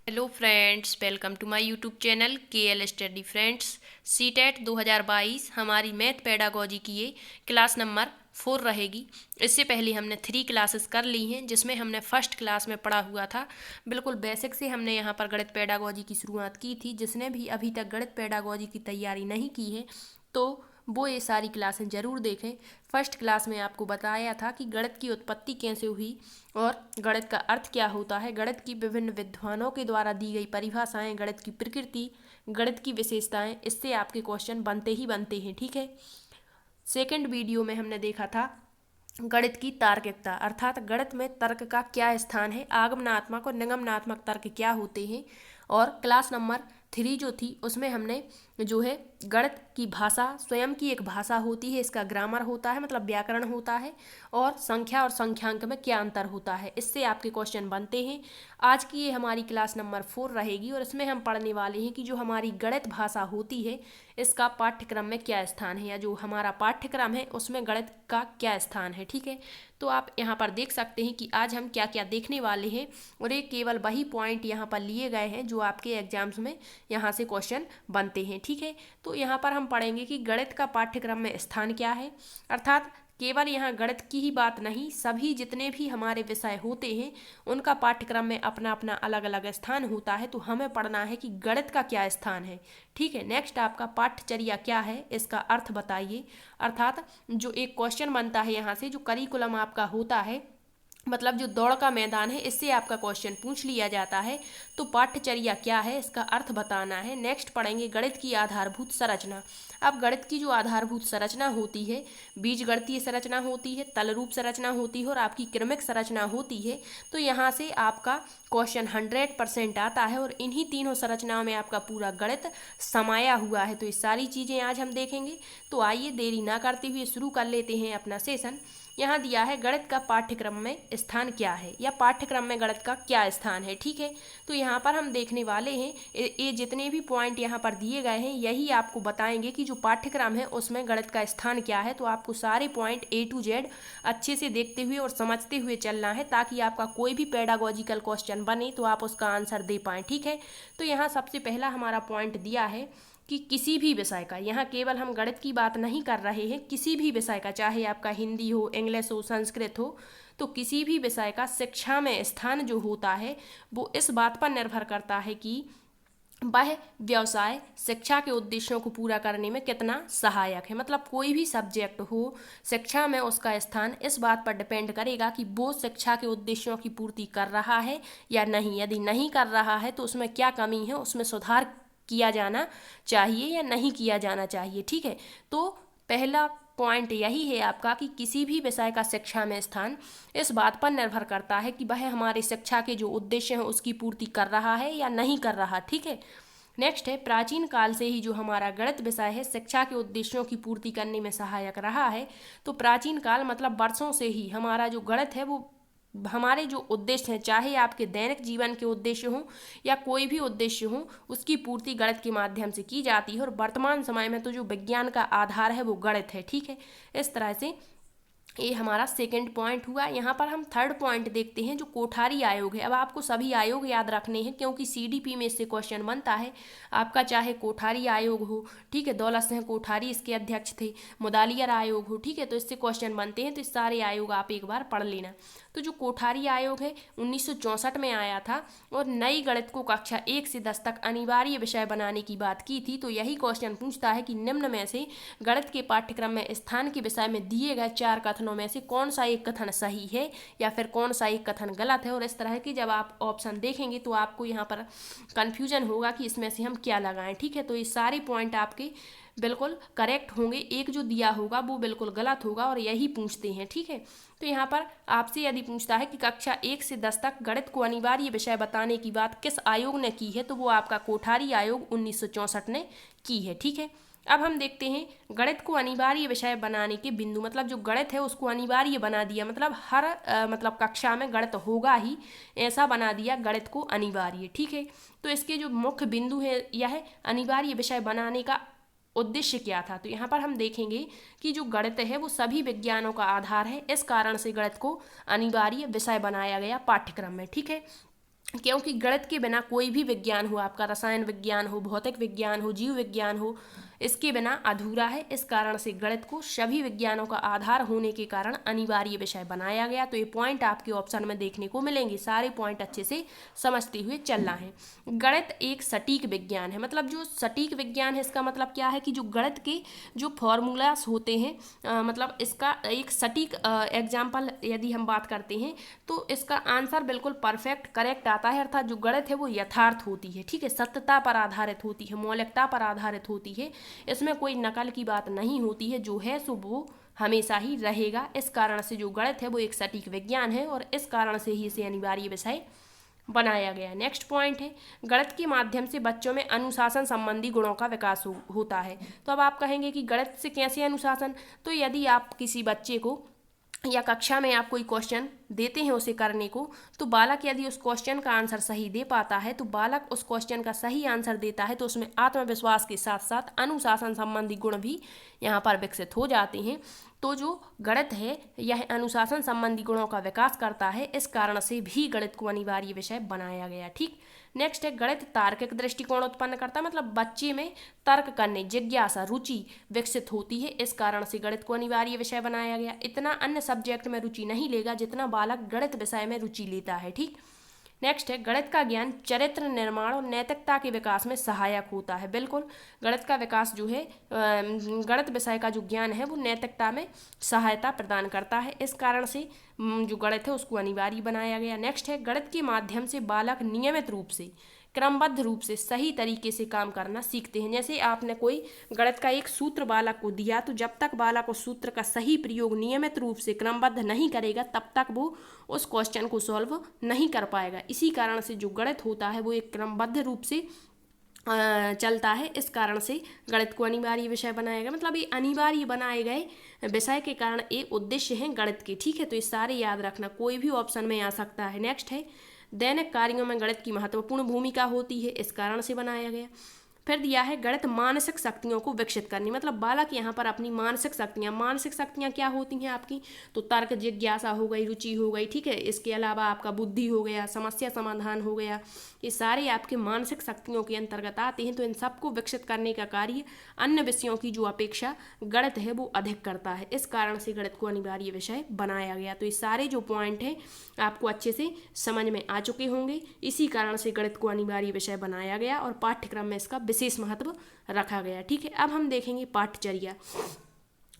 Hello friends, welcome to my YouTube channel KL study friends. CTET 2022 हमारी math pedagogy की ये class number 4 रहेगी। इससे पहले हमने 3 क्लासेस कर ली हैं, जिसमें हमने फर्स्ट क्लास में पढ़ा हुआ था। बिल्कुल बेसिक से हमने यहाँ पर गणित पेडागोजी की शुरुआत की थी। जिसने भी अभी तक गणित पेडागोजी की तैयारी नहीं की है तो वो ये सारी क्लासें ज़रूर देखें। फर्स्ट क्लास में आपको बताया था कि गणित की उत्पत्ति कैसे हुई और गणित का अर्थ क्या होता है, गणित की विभिन्न विद्वानों के द्वारा दी गई परिभाषाएं, गणित की प्रकृति, गणित की विशेषताएं, इससे आपके क्वेश्चन बनते ही बनते हैं। ठीक है। सेकंड वीडियो में हमने देखा था गणित की तार्किकता, अर्थात गणित में तर्क का क्या स्थान है, आगमनात्मक और निगमनात्मक तर्क क्या होते हैं। और क्लास नंबर 3 जो थी उसमें हमने जो है गणित की भाषा स्वयं की एक भाषा होती है, इसका ग्रामर होता है मतलब व्याकरण होता है, और संख्या और संख्यांक में क्या अंतर होता है, इससे आपके क्वेश्चन बनते हैं। आज की ये हमारी क्लास नंबर 4 रहेगी और इसमें हम पढ़ने वाले हैं कि जो हमारी गणित भाषा होती है इसका पाठ्यक्रम में क्या स्थान है, या जो हमारा पाठ्यक्रम है उसमें गणित का क्या स्थान है। ठीक है। तो आप यहाँ पर देख सकते हैं कि आज हम क्या क्या देखने वाले हैं, और ये केवल वही पॉइंट यहाँ पर लिए गए हैं जो आपके एग्जाम्स में यहाँ से क्वेश्चन बनते हैं। ठीक है। तो यहाँ पर हम पढ़ेंगे कि गणित का पाठ्यक्रम में स्थान क्या है, अर्थात केवल यहाँ गणित की ही बात नहीं, सभी जितने भी हमारे विषय होते हैं उनका पाठ्यक्रम में अपना अपना अलग अलग स्थान होता है। तो हमें पढ़ना है कि गणित का क्या स्थान है। ठीक है। नेक्स्ट आपका पाठ्यचर्या क्या है, इसका अर्थ बताइए। अर्थात जो एक क्वेश्चन बनता है यहाँ से, जो करिकुलम आपका होता है, मतलब जो दौड़ का मैदान है, इससे आपका क्वेश्चन पूछ लिया जाता है। तो पाठ्यचर्या क्या है, इसका अर्थ बताना है। नेक्स्ट पढ़ेंगे गणित की आधारभूत संरचना। अब गणित की जो आधारभूत संरचना होती है, बीजगणितीय संरचना होती है, तलरूप संरचना होती है और आपकी क्रमिक संरचना होती है। तो यहाँ से आपका क्वेश्चन 100% आता है और इन्हीं तीनों संरचनाओं में आपका पूरा गणित समाया हुआ है। तो ये सारी चीज़ें आज हम देखेंगे। तो आइए देरी ना करते हुए शुरू कर लेते हैं अपना सेशन। यहाँ दिया है गणित का पाठ्यक्रम में स्थान क्या है, या पाठ्यक्रम में गणित का क्या स्थान है। ठीक है। तो यहाँ पर हम देखने वाले हैं ये जितने भी पॉइंट यहाँ पर दिए गए हैं यही आपको बताएंगे कि जो पाठ्यक्रम है उसमें गणित का स्थान क्या है। तो आपको सारे पॉइंट A to Z अच्छे से देखते हुए और समझते हुए चलना है, ताकि आपका कोई भी पेडागोजिकल क्वेश्चन बने तो आप उसका आंसर दे पाएँ। ठीक है। तो यहाँ सबसे पहला हमारा पॉइंट दिया है कि किसी भी विषय का, यहाँ केवल हम गणित की बात नहीं कर रहे हैं, किसी भी विषय का, चाहे आपका हिंदी हो, इंग्लिश हो, संस्कृत हो, तो किसी भी विषय का शिक्षा में स्थान जो होता है वो इस बात पर निर्भर करता है कि वह व्यवसाय शिक्षा के उद्देश्यों को पूरा करने में कितना सहायक है। मतलब कोई भी सब्जेक्ट हो, शिक्षा में उसका स्थान इस बात पर डिपेंड करेगा कि वो शिक्षा के उद्देश्यों की पूर्ति कर रहा है या नहीं। यदि नहीं कर रहा है तो उसमें क्या कमी है, उसमें सुधार किया जाना चाहिए या नहीं किया जाना चाहिए। ठीक है। तो पहला पॉइंट यही है आपका कि किसी भी विषय का शिक्षा में स्थान इस बात पर निर्भर करता है कि वह हमारे शिक्षा के जो उद्देश्य हैं उसकी पूर्ति कर रहा है या नहीं कर रहा। ठीक है। नेक्स्ट है प्राचीन काल से ही जो हमारा गणित विषय है शिक्षा के उद्देश्यों की पूर्ति करने में सहायक रहा है। तो प्राचीन काल मतलब वर्षों से ही हमारा जो गणित है वो हमारे जो उद्देश्य हैं, चाहे आपके दैनिक जीवन के उद्देश्य हों या कोई भी उद्देश्य हो, उसकी पूर्ति गणित के माध्यम से की जाती है। और वर्तमान समय में तो जो विज्ञान का आधार है वो गणित है। ठीक है। इस तरह से ये हमारा सेकंड पॉइंट हुआ। यहाँ पर हम थर्ड पॉइंट देखते हैं जो कोठारी आयोग है। अब आपको सभी आयोग याद रखने हैं क्योंकि CDP में इससे क्वेश्चन बनता है आपका, चाहे कोठारी आयोग हो, ठीक है, दौलत सिंह कोठारी इसके अध्यक्ष थे, मुदालियर आयोग हो, ठीक है, तो इससे क्वेश्चन बनते हैं। तो इस सारे आयोग आप एक बार पढ़ लेना। तो जो कोठारी आयोग है 1964 में आया था और नई गणित को कक्षा 1 से 10 तक अनिवार्य विषय बनाने की बात की थी। तो यही क्वेश्चन पूछता है कि निम्न में से गणित के पाठ्यक्रम में स्थान के विषय में दिए गए 4 कथनों में से कौन सा एक कथन सही है या फिर कौन सा एक कथन गलत है। और इस तरह की जब आप ऑप्शन देखेंगे तो आपको यहाँ पर कन्फ्यूजन होगा कि इसमें से हम क्या लगाएं। ठीक है। तो ये सारे पॉइंट आपके बिल्कुल करेक्ट होंगे, एक जो दिया होगा वो बिल्कुल गलत होगा, और यही पूछते हैं। ठीक है। तो यहाँ पर आपसे यदि पूछता है कि कक्षा 1 से 10 तक गणित को अनिवार्य विषय बताने की बात किस आयोग ने की है, तो वो आपका कोठारी आयोग 1964 ने की है। ठीक है। अब हम देखते हैं गणित को अनिवार्य विषय बनाने के बिंदु, मतलब जो गणित है उसको अनिवार्य बना दिया, मतलब हर मतलब कक्षा में गणित होगा ही, ऐसा बना दिया गणित को अनिवार्य। ठीक है। तो इसके जो मुख्य बिंदु है यह अनिवार्य विषय बनाने का उद्देश्य क्या था। तो यहाँ पर हम देखेंगे कि जो गणित है वो सभी विज्ञानों का आधार है, इस कारण से गणित को अनिवार्य विषय बनाया गया पाठ्यक्रम में। ठीक है। क्योंकि गणित के बिना कोई भी विज्ञान हो, आपका रसायन विज्ञान हो, भौतिक विज्ञान हो, जीव विज्ञान हो, इसके बिना अधूरा है। इस कारण से गणित को सभी विज्ञानों का आधार होने के कारण अनिवार्य विषय बनाया गया। तो ये पॉइंट आपके ऑप्शन में देखने को मिलेंगे, सारे पॉइंट अच्छे से समझते हुए चलना है। गणित एक सटीक विज्ञान है, मतलब जो सटीक विज्ञान है इसका मतलब क्या है कि जो गणित के जो फॉर्मूलास होते हैं, मतलब इसका एक सटीक एग्जाम्पल यदि हम बात करते हैं तो इसका आंसर बिल्कुल परफेक्ट करेक्ट आता है, अर्थात जो गणित है वो यथार्थ होती है, ठीक है, सत्यता पर आधारित होती है, मौलिकता पर आधारित होती है, इसमें कोई नकल की बात नहीं होती है, जो है सो वो हमेशा ही रहेगा। इस कारण से जो गणित है वो एक सटीक विज्ञान है और इस कारण से ही इसे अनिवार्य विषय बनाया गया। नेक्स्ट पॉइंट है, गणित के माध्यम से बच्चों में अनुशासन संबंधी गुणों का विकास होता है। तो अब आप कहेंगे कि गणित से कैसे अनुशासन, तो यदि आप किसी बच्चे को या कक्षा में आप कोई क्वेश्चन देते हैं उसे करने को, तो बालक यदि उस क्वेश्चन का आंसर सही दे पाता है, तो बालक उस क्वेश्चन का सही आंसर देता है, तो उसमें आत्मविश्वास के साथ साथ अनुशासन संबंधी गुण भी यहाँ पर विकसित हो जाते हैं। तो जो गणित है यह अनुशासन संबंधी गुणों का विकास करता है, इस कारण से भी गणित को अनिवार्य विषय बनाया गया। ठीक, नेक्स्ट है, गणित तार्किक दृष्टिकोण उत्पन्न करता है, मतलब बच्चे में तर्क करने, जिज्ञासा, रुचि विकसित होती है, इस कारण से गणित को अनिवार्य विषय बनाया गया। इतना अन्य सब्जेक्ट में रुचि नहीं लेगा जितना बालक गणित विषय में रुचि लेता है। ठीक, नेक्स्ट है, गणित का ज्ञान चरित्र निर्माण और नैतिकता के विकास में सहायक होता है। बिल्कुल, गणित का विकास जो है, गणित विषय का जो ज्ञान है वो नैतिकता में सहायता प्रदान करता है, इस कारण से जो गणित है उसको अनिवार्य बनाया गया। नेक्स्ट है, गणित के माध्यम से बालक नियमित रूप से, क्रमबद्ध रूप से सही तरीके से काम करना सीखते हैं। जैसे आपने कोई गणित का एक सूत्र बालक को दिया, तो जब तक बालक उस सूत्र का सही प्रयोग नियमित रूप से क्रमबद्ध नहीं करेगा तब तक वो उस क्वेश्चन को सॉल्व नहीं कर पाएगा। इसी कारण से जो गणित होता है वो एक क्रमबद्ध रूप से चलता है, इस कारण से गणित को अनिवार्य विषय बनाया गया। मतलब ये अनिवार्य बनाए गए विषय के कारण एक उद्देश्य है गणित के। ठीक है, तो ये सारे याद रखना, कोई भी ऑप्शन में आ सकता है। नेक्स्ट है, दैनिक कार्यों में गणित की महत्वपूर्ण भूमिका होती है, इस कारण से बनाया गया। फिर दिया है, गणित मानसिक शक्तियों को विकसित करनी, मतलब बालक यहाँ पर अपनी मानसिक शक्तियाँ क्या होती हैं आपकी, तो तर्क, जिज्ञासा हो गई, रुचि हो गई, ठीक है, इसके अलावा आपका बुद्धि हो गया, समस्या समाधान हो गया, ये सारे आपके मानसिक शक्तियों के अंतर्गत आते हैं। तो इन सबको विकसित करने का कार्य अन्य विषयों की जो अपेक्षा गणित है वो अधिक करता है, इस कारण से गणित को अनिवार्य विषय बनाया गया। तो ये सारे जो पॉइंट हैं आपको अच्छे से समझ में आ चुके होंगे, इसी कारण से गणित को अनिवार्य विषय बनाया गया और पाठ्यक्रम में इसका विशेष महत्व रखा गया। ठीक है, अब हम देखेंगे पाठचर्या।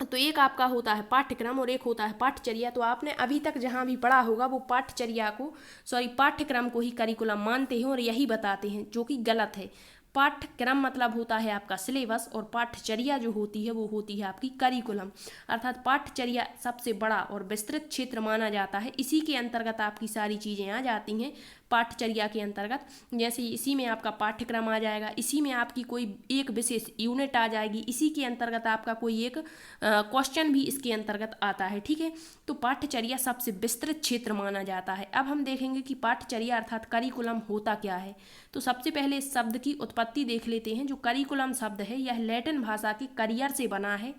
तो एक आपका होता है पाठ्यक्रम और एक होता है पाठचर्या। तो आपने अभी तक जहाँ भी पढ़ा होगा वो पाठ्यक्रम को ही करिकुलम मानते हैं और यही बताते हैं, जो कि गलत है। पाठ्यक्रम मतलब होता है आपका सिलेबस और पाठचर्या जो होती है वो होती है आपकी करिकुलम, अर्थात पाठचर्या सबसे बड़ा और विस्तृत क्षेत्र माना जाता है, इसी के अंतर्गत आपकी सारी चीज़ें आ जाती हैं पाठचर्या के अंतर्गत। जैसे इसी में आपका पाठ्यक्रम आ जाएगा, इसी में आपकी कोई एक विशेष यूनिट आ जाएगी, इसी के अंतर्गत आपका कोई एक क्वेश्चन भी इसके अंतर्गत आता है। ठीक है, तो पाठचर्या सबसे विस्तृत क्षेत्र माना जाता है। अब हम देखेंगे कि पाठचर्या अर्थात करिकुलम होता क्या है। तो सबसे पहले इस शब्द की उत्पत्ति देख लेते हैं। जो करिकुलम शब्द है यह लैटिन भाषा के करियर से बना है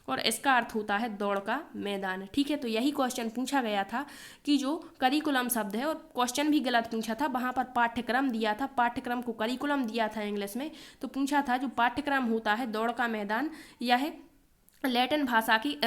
और इसका अर्थ होता है दौड़ का मैदान। ठीक है, तो यही क्वेश्चन पूछा गया था कि जो करिकुलम शब्द है, और क्वेश्चन भी गलत पूछा था, वहाँ पर पाठ्यक्रम दिया था, पाठ्यक्रम को करिकुलम दिया था इंग्लिश में, तो पूछा था जो पाठ्यक्रम होता है दौड़ का मैदान, यह लैटिन भाषा की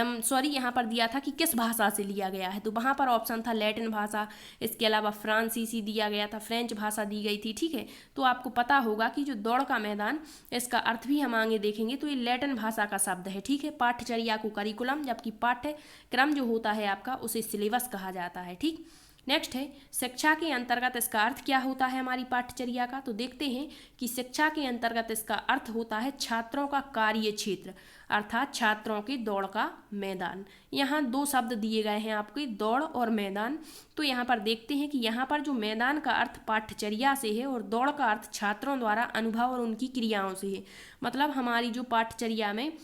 यहाँ पर दिया था कि किस भाषा से लिया गया है, तो वहाँ पर ऑप्शन था लैटिन भाषा, इसके अलावा फ्रांसीसी दिया गया था, फ्रेंच भाषा दी गई थी। ठीक है, तो आपको पता होगा कि जो दौड़ का मैदान, इसका अर्थ भी हम आगे देखेंगे, तो ये लैटिन भाषा का शब्द है। ठीक है, पाठचर्या को करिकुलम, जबकि पाठ्यक्रम जो होता है आपका उसे सिलेबस कहा जाता है। ठीक, नेक्स्ट है शिक्षा के अंतर्गत इसका अर्थ क्या होता है हमारी पाठचर्या का। तो देखते हैं कि शिक्षा के अंतर्गत इसका अर्थ होता है छात्रों का कार्य क्षेत्र, अर्थात छात्रों के दौड़ का मैदान। यहाँ दो शब्द दिए गए हैं आपके, दौड़ और मैदान। तो यहाँ पर देखते हैं कि यहाँ पर जो मैदान का अर्थ पाठचर्या से है और दौड़ का अर्थ छात्रों द्वारा अनुभव और उनकी क्रियाओं से है। मतलब हमारी जो पाठचर्या में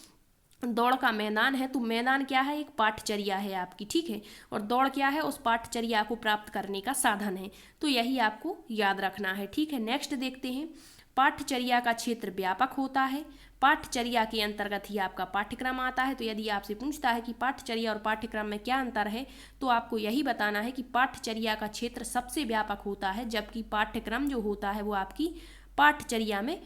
दौड़ का मैदान है, तो मैदान क्या है, एक पाठचर्या है आपकी। ठीक है, और दौड़ क्या है, उस पाठचर्या को प्राप्त करने का साधन है। तो यही आपको याद रखना है। ठीक है, नेक्स्ट देखते हैं, पाठचर्या का क्षेत्र व्यापक होता है, पाठचर्या के अंतर्गत ही आपका पाठ्यक्रम आता है। तो यदि आपसे पूछता है कि पाठचर्या और पाठ्यक्रम में क्या अंतर है, तो आपको यही बताना है कि पाठचर्या का क्षेत्र सबसे व्यापक होता है, जबकि पाठ्यक्रम जो होता है वो आपकी पाठचर्या में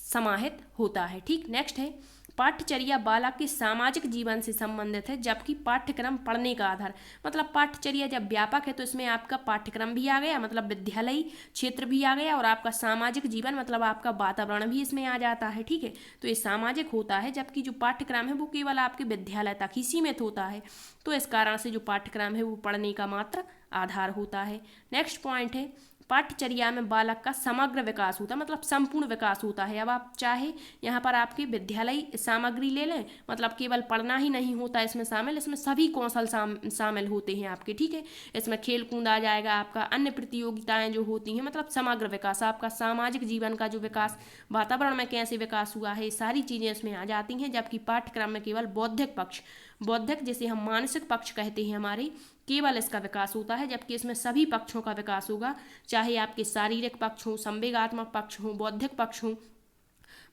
समाहित होता है। ठीक, नेक्स्ट है पाठचर्या बालक के सामाजिक जीवन से संबंधित है, जबकि पाठ्यक्रम पढ़ने का आधार। मतलब पाठचर्या जब व्यापक है तो इसमें आपका पाठ्यक्रम भी आ गया, मतलब विद्यालयी क्षेत्र भी आ गया, और आपका सामाजिक जीवन मतलब आपका वातावरण भी इसमें आ जाता है। ठीक है, तो ये सामाजिक होता है, जबकि जो पाठ्यक्रम है वो केवल आपके विद्यालय तक ही सीमित होता है। तो इस कारण से जो पाठ्यक्रम है वो पढ़ने का मात्र आधार होता है। नेक्स्ट पॉइंट है पाठचर्या में बालक का समग्र विकास होता है, मतलब संपूर्ण विकास होता है। अब आप चाहे यहाँ पर आपकी विद्यालयी सामग्री ले लें, मतलब केवल पढ़ना ही नहीं होता इसमें शामिल, इसमें सभी कौशल शामिल होते हैं आपके। ठीक है, इसमें खेल कूद आ जाएगा, आपका अन्य प्रतियोगिताएं जो होती हैं, मतलब समग्र विकास, आपका सामाजिक जीवन का जो विकास, वातावरण में कैसे विकास हुआ है, सारी चीज़ें इसमें आ जाती हैं। जबकि पाठ्यक्रम में केवल बौद्धिक पक्ष, बौद्धिक जिसे हम मानसिक पक्ष कहते हैं हमारे, केवल इसका विकास होता है। जबकि इसमें सभी पक्षों का विकास होगा, चाहे आपके शारीरिक पक्ष हो, संवेगात्मक पक्ष हो, बौद्धिक पक्ष हो,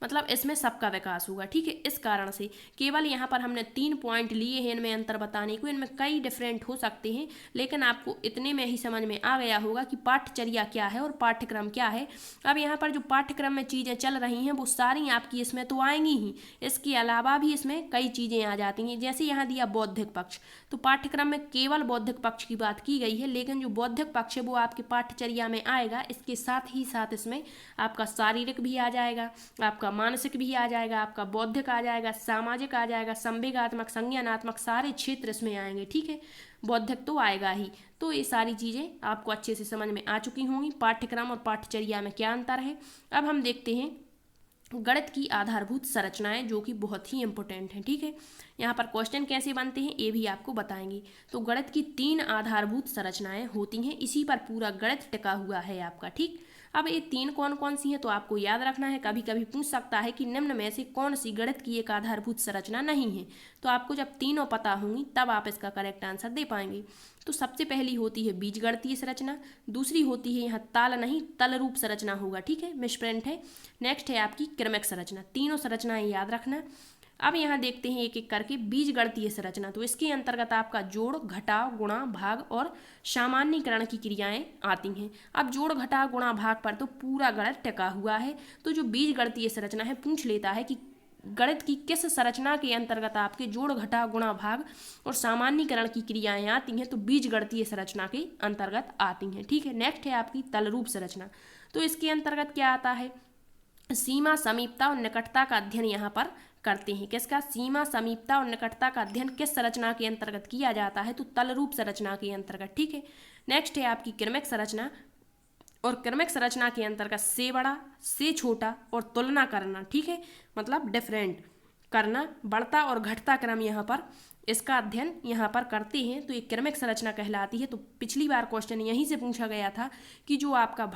मतलब इसमें सबका विकास होगा। ठीक है, इस कारण से केवल यहाँ पर हमने 3 पॉइंट लिए हैं इनमें अंतर बताने को। इनमें कई डिफरेंट हो सकते हैं, लेकिन आपको इतने में ही समझ में आ गया होगा कि पाठचर्या क्या है और पाठ्यक्रम क्या है। अब यहाँ पर जो पाठ्यक्रम में चीज़ें चल रही हैं वो सारी आपकी इसमें तो आएंगी ही, इसके अलावा भी इसमें कई चीज़ें आ जाती हैं। जैसे यहाँ दिया बौद्धिक पक्ष, तो पाठ्यक्रम में केवल बौद्धिक पक्ष की बात की गई है, लेकिन जो बौद्धिक पक्ष है वो आपके पाठचर्या में आएगा। इसके साथ ही साथ इसमें आपका शारीरिक भी आ जाएगा, आपका मानसिक भी आ जाएगा, आपका बौद्धिक आ जाएगा, सामाजिक आ जाएगा, संवेगात्मक, संज्ञानात्मक, सारे क्षेत्र इसमें आएंगे। ठीक है, बौद्धिक तो आएगा ही। तो ये सारी चीज़ें आपको अच्छे से समझ में आ चुकी होंगी, पाठ्यक्रम और पाठचर्या में क्या अंतर है। अब हम देखते हैं गणित की आधारभूत संरचनाएं, जो कि बहुत ही इंपॉर्टेंट हैं। ठीक है, यहाँ पर क्वेश्चन कैसे बनते हैं ये भी आपको बताएंगे। तो गणित की 3 आधारभूत संरचनाएं होती हैं, इसी पर पूरा गणित टिका हुआ है आपका। ठीक, अब ये 3 कौन कौन सी हैं तो आपको याद रखना है। कभी कभी पूछ सकता है कि निम्न में से कौन सी गणित की एक आधारभूत संरचना नहीं है, तो आपको जब तीनों पता होंगी तब आप इसका करेक्ट आंसर दे पाएंगे। तो सबसे पहली होती है बीजगणितीय संरचना, दूसरी होती है यहाँ ताल नहीं तल रूप संरचना होगा। ठीक है, मिसप्रिंट है। नेक्स्ट है आपकी क्रमिक संरचना। तीनों संरचनाएं याद रखना। अब यहाँ देखते हैं एक एक करके बीजगणितीय संरचना। तो इसके अंतर्गत आपका जोड़, घटाव, गुणा, भाग और सामान्यीकरण की क्रियाएं आती हैं। अब जोड़, घटाव, गुणा, भाग पर तो पूरा गणित टिका हुआ है। तो जो बीजगणितीय संरचना है पूछ लेता है कि गणित की किस संरचना के अंतर्गत आपके जोड़, घटाव, गुणा, भाग और सामान्यीकरण की क्रियाएं आती हैं, तो बीजगणितीय संरचना के अंतर्गत आती हैं। ठीक है, नेक्स्ट है आपकी तलरूप संरचना। तो इसके अंतर्गत क्या आता है, सीमा, समीपता और निकटता का अध्ययन यहाँ पर करते हैं। किसका, सीमा, समीपता और निकटता का अध्ययन किस संरचना के अंतर्गत किया जाता है, तो तलरूप संरचना के अंतर्गत। ठीक है, नेक्स्ट है आपकी क्रमिक संरचना, और क्रमिक संरचना के अंतर्गत से बड़ा, से छोटा और तुलना करना। ठीक है, मतलब डिफरेंट करना, बढ़ता और घटता क्रम यहाँ पर इसका अध्ययन यहाँ पर करते हैं, तो ये क्रमिक संरचना कहलाती है। तो पिछली बार क्वेश्चन यहीं से पूछा गया था कि जो आपका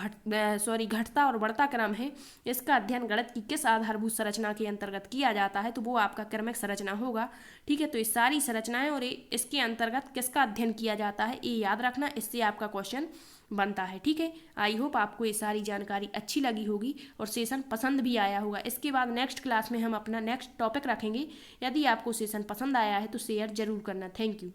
घटता और बढ़ता क्रम है, इसका अध्ययन गणित की किस आधारभूत संरचना के अंतर्गत किया जाता है, तो वो आपका क्रमिक संरचना होगा। ठीक है, तो ये सारी संरचनाएं और इसके अंतर्गत किसका अध्ययन किया जाता है ये याद रखना, इससे आपका क्वेश्चन बनता है। ठीक है, आई होप आपको ये सारी जानकारी अच्छी लगी होगी और सेशन पसंद भी आया होगा। इसके बाद नेक्स्ट क्लास में हम अपना नेक्स्ट टॉपिक रखेंगे। यदि आपको सेशन पसंद आया है तो शेयर जरूर करना। Thank you.